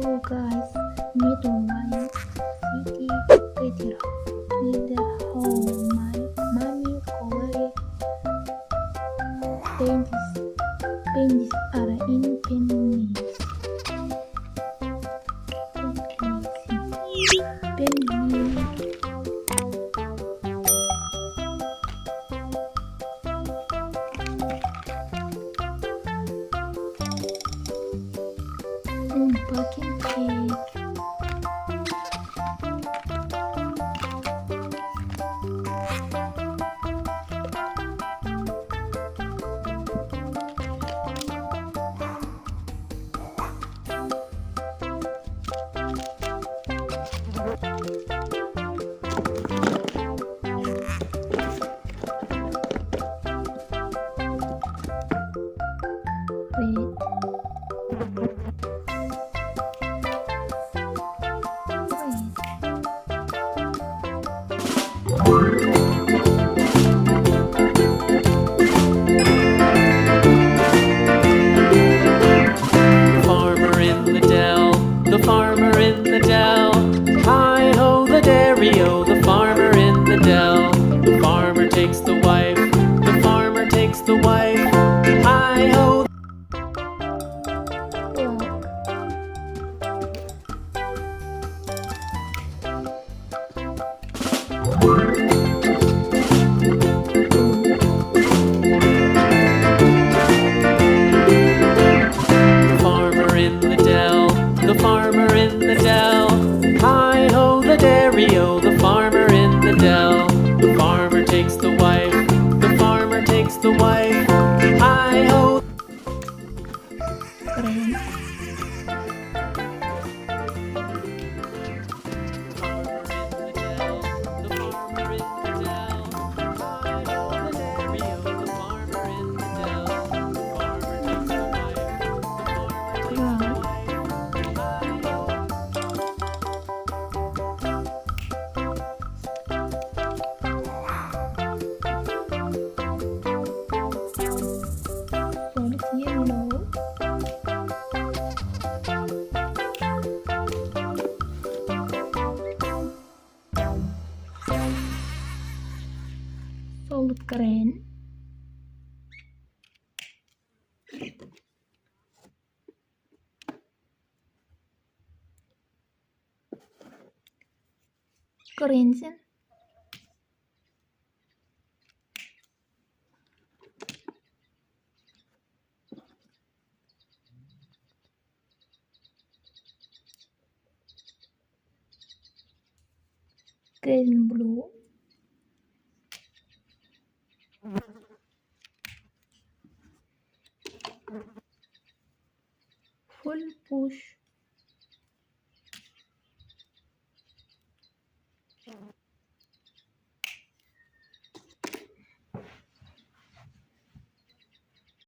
Hello guys, meet online city later. Later home, my mommy already paints are in pennies. Pennies. Baking cake. The farmer in the dell. Hi-ho, the dairy-o, the farmer in the dell. The farmer takes the wife, the farmer takes the wife. Hi-ho. The farmer in the dell, the farmer in the dell. Hi-ho, the dairy-o, the farmer in the dell. The farmer takes the wife, the farmer takes the wife. Hi-ho. Solid keren. Keren sih. Green blue. Full push.